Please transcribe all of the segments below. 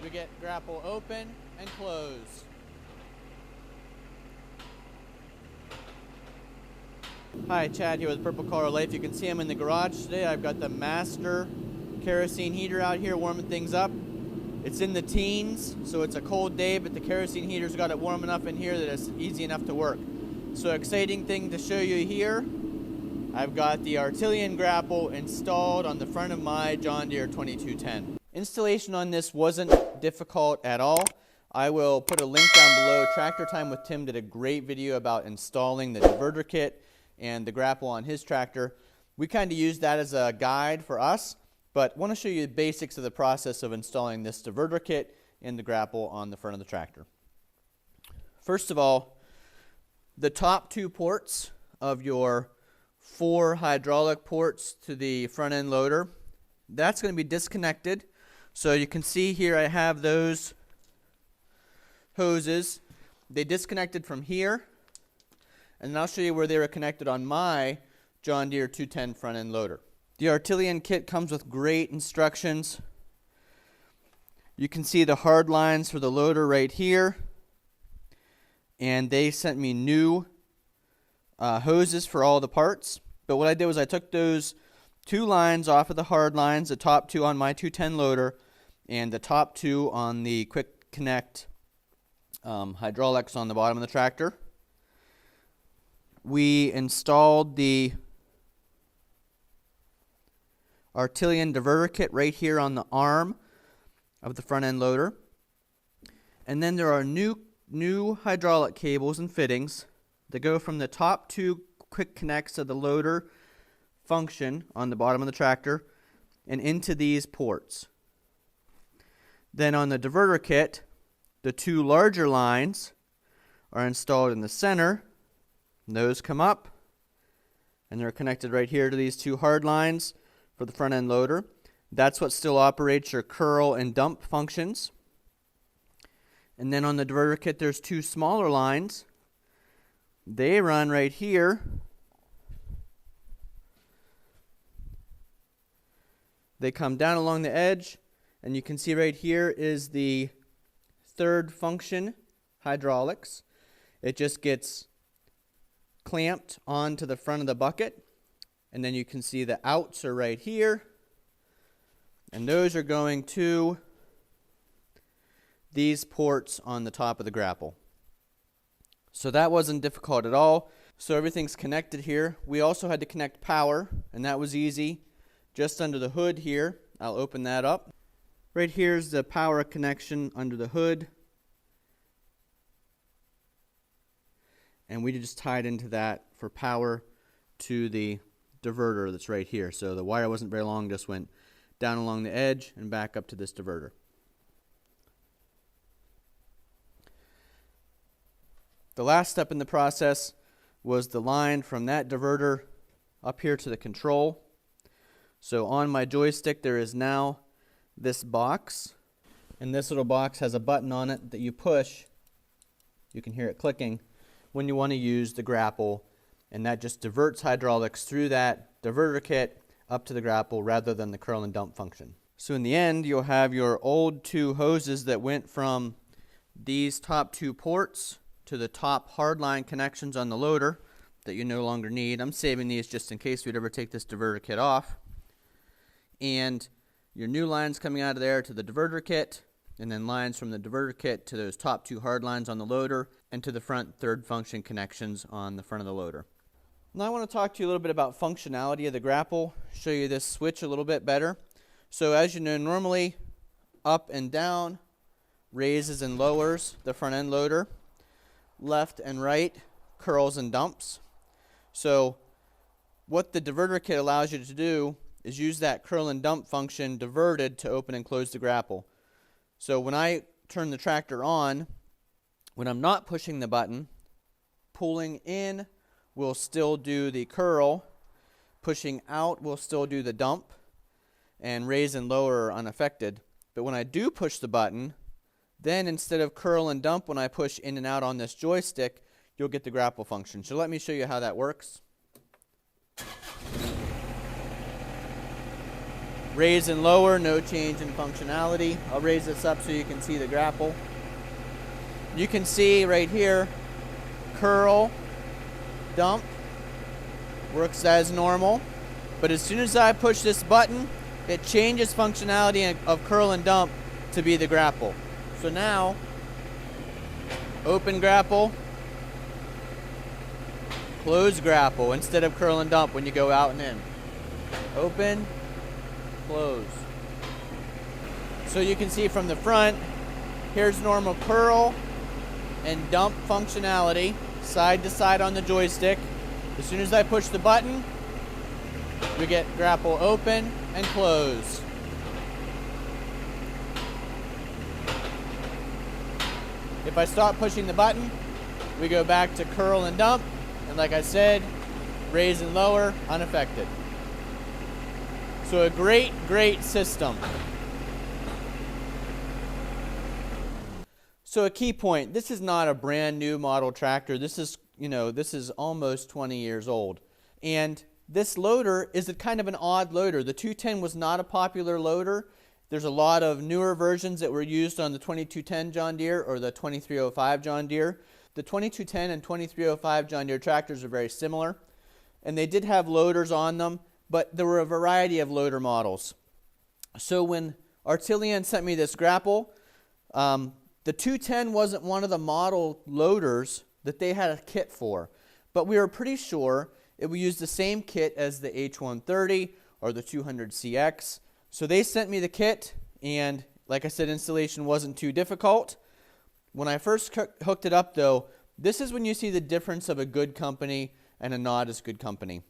We get grapple open and closed. Hi, Chad here with Purple Collar Life. You can see I'm in the garage today. I've got the master kerosene heater out here warming things up. It's in the teens, so it's a cold day, but the kerosene heater's got it warm enough in here that it's easy enough to work. So exciting thing to show you here. I've got the Artillian Grapple installed on the front of my John Deere 2210. Installation on this wasn't difficult at all. I will put a link down below. Tractor Time with Tim did a great video about installing the diverter kit and the grapple on his tractor. We kind of used that as a guide for us, but want to show you the basics of the process of installing this diverter kit and the grapple on the front of the tractor. First of all, the top two ports of your 4 hydraulic ports to the front end loader, that's going to be disconnected. So you can see here I have those hoses. They disconnected from here, and then I'll show you where they were connected on my John Deere 210 front end loader. The Artillian kit comes with great instructions. You can see the hard lines for the loader right here, and they sent me new hoses for all the parts. But what I did was I took those 2 lines off of the hard lines, the top 2 on my 210 loader and the top 2 on the quick connect hydraulics on the bottom of the tractor. We installed the Artillian diverter kit right here on the arm of the front end loader. And then there are new hydraulic cables and fittings that go from the top 2 quick connects of the loader function on the bottom of the tractor and into these ports. Then on the diverter kit, the 2 larger lines are installed in the center. Those come up and they're connected right here to these 2 hard lines for the front end loader. That's what still operates your curl and dump functions. And then on the diverter kit there's 2 smaller lines. They run right here. They come down along the edge, and you can see right here is the 3rd function, hydraulics. It just gets clamped onto the front of the bucket, and then you can see the outs are right here, and those are going to these ports on the top of the grapple. So that wasn't difficult at all. So everything's connected here. We also had to connect power, and that was easy. Just under the hood here, I'll open that up. Right here's the power connection under the hood. And we just tied into that for power to the diverter that's right here. So the wire wasn't very long, just went down along the edge and back up to this diverter. The last step in the process was the line from that diverter up here to the control. So on my joystick there is now this box, and this little box has a button on it that you push. You can hear it clicking when you want to use the grapple, and that just diverts hydraulics through that diverter kit up to the grapple rather than the curl and dump function. So in the end you'll have your old 2 hoses that went from these top 2 ports to the top hardline connections on the loader that you no longer need. I'm saving these just in case we'd ever take this diverter kit off. And your new lines coming out of there to the diverter kit, and then lines from the diverter kit to those top 2 hard lines on the loader and to the front 3rd function connections on the front of the loader. Now I want to talk to you a little bit about functionality of the grapple, show you this switch a little bit better. So as you know, normally up and down raises and lowers the front end loader. Left and right curls and dumps. So what the diverter kit allows you to do is use that curl and dump function diverted to open and close the grapple. So when I turn the tractor on, when I'm not pushing the button, pulling in will still do the curl, pushing out will still do the dump, and raise and lower are unaffected. But when I do push the button, then instead of curl and dump when I push in and out on this joystick, you'll get the grapple function. So let me show you how that works. Raise and lower, no change in functionality. I'll raise this up so you can see the grapple. You can see right here, curl, dump, works as normal. But as soon as I push this button, it changes functionality of curl and dump to be the grapple. So now, open grapple, close grapple instead of curl and dump when you go out and in. Open, close. So you can see from the front, here's normal curl and dump functionality, side to side on the joystick. As soon as I push the button, we get grapple open and close. If I stop pushing the button, we go back to curl and dump, and like I said, raise and lower, unaffected. So a great system. So a key point, this is not a brand new model tractor. This is, this is almost 20 years old. And this loader is a kind of an odd loader. The 210 was not a popular loader. There's a lot of newer versions that were used on the 2210 John Deere or the 2305 John Deere. The 2210 and 2305 John Deere tractors are very similar, and they did have loaders on them, but there were a variety of loader models. So when Artillian sent me this grapple, the 210 wasn't one of the model loaders that they had a kit for, but we were pretty sure it would use the same kit as the H130 or the 200CX. So they sent me the kit, and like I said, installation wasn't too difficult. When I first hooked it up though, this is when you see the difference of a good company and a not as good company.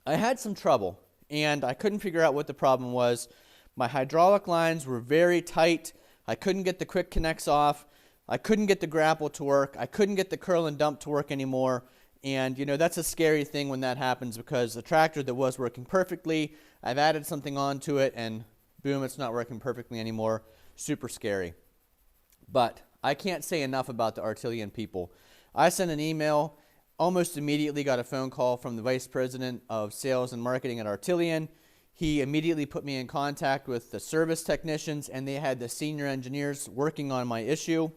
I had some trouble, and I couldn't figure out what the problem was. My hydraulic lines were very tight. I couldn't get the quick connects off. I couldn't get the grapple to work. I couldn't get the curl and dump to work anymore. And that's a scary thing when that happens, because the tractor that was working perfectly, I've added something onto it and boom, it's not working perfectly anymore. Super scary. But I can't say enough about the Artillian people. I sent an email, almost immediately got a phone call from the Vice President of Sales and Marketing at Artillian. He immediately put me in contact with the service technicians, and they had the senior engineers working on my issue.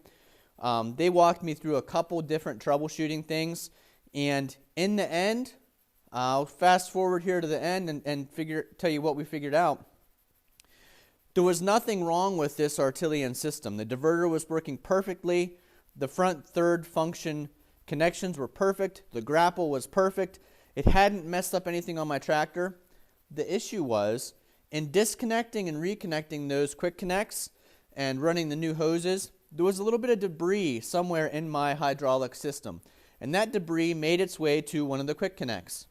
They walked me through a couple different troubleshooting things. And in the end, I'll fast forward here to the end and tell you what we figured out. There was nothing wrong with this Artillian system. The diverter was working perfectly. The front third function connections were perfect. The grapple was perfect. It hadn't messed up anything on my tractor. The issue was in disconnecting and reconnecting those quick connects and running the new hoses, there was a little bit of debris somewhere in my hydraulic system. And that debris made its way to one of the quick connects.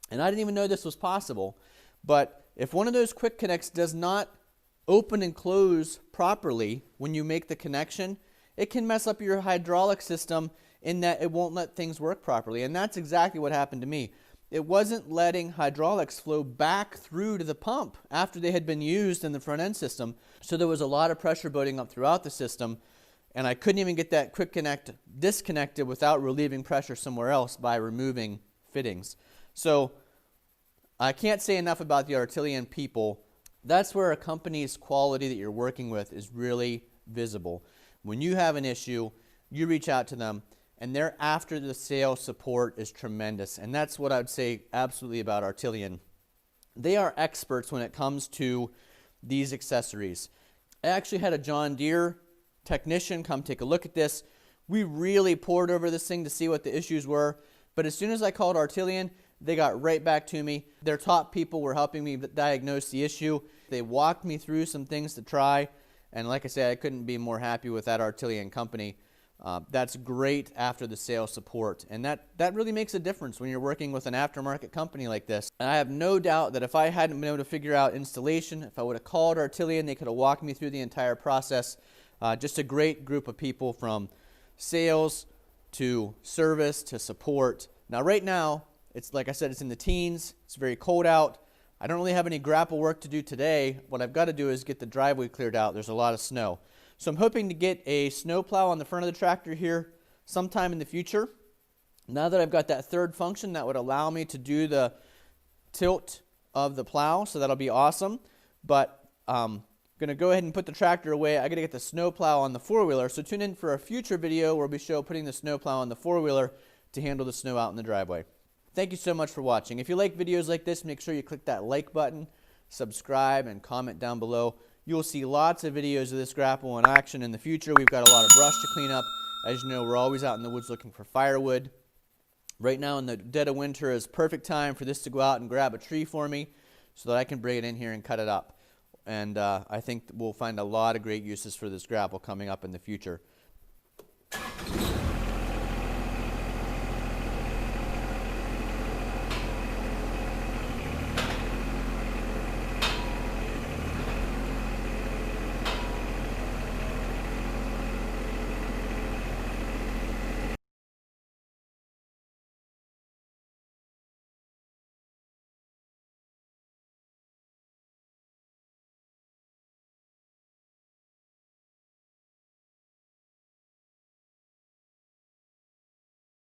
And I didn't even know this was possible, but if one of those quick connects does not open and close properly when you make the connection, it can mess up your hydraulic system in that it won't let things work properly. And that's exactly what happened to me. It wasn't letting hydraulics flow back through to the pump after they had been used in the front end system. So there was a lot of pressure building up throughout the system, and I couldn't even get that quick connect disconnected without relieving pressure somewhere else by removing fittings. So I can't say enough about the Artillian people. That's where a company's quality that you're working with is really visible. When you have an issue, you reach out to them, and their after the sale support is tremendous. And that's what I would say absolutely about Artillian. They are experts when it comes to these accessories. I actually had a John Deere technician come take a look at this. We really poured over this thing to see what the issues were, but as soon as I called Artillian, they got right back to me. Their top people were helping me diagnose the issue. They walked me through some things to try, and like I said, I couldn't be more happy with that Artillian company. That's great after the sale support, and that really makes a difference when you're working with an aftermarket company like this. And I have no doubt that if I hadn't been able to figure out installation, if I would have called Artillian, they could have walked me through the entire process. Just a great group of people from sales to service to support. Now right now, it's like I said, it's in the teens. It's very cold out. I don't really have any grapple work to do today. What I've got to do is get the driveway cleared out. There's a lot of snow. So I'm hoping to get a snow plow on the front of the tractor here sometime in the future. Now that I've got that third function, that would allow me to do the tilt of the plow, so that'll be awesome. but I'm going to go ahead and put the tractor away. I got to get the snowplow on the four-wheeler, so tune in for a future video where we show putting the snowplow on the four-wheeler to handle the snow out in the driveway. Thank you so much for watching. If you like videos like this, make sure you click that like button, subscribe, and comment down below. You will see lots of videos of this grapple in action in the future. We've got a lot of brush to clean up. As you know, we're always out in the woods looking for firewood. Right now in the dead of winter is perfect time for this to go out and grab a tree for me so that I can bring it in here and cut it up. And I think we'll find a lot of great uses for this grapple coming up in the future.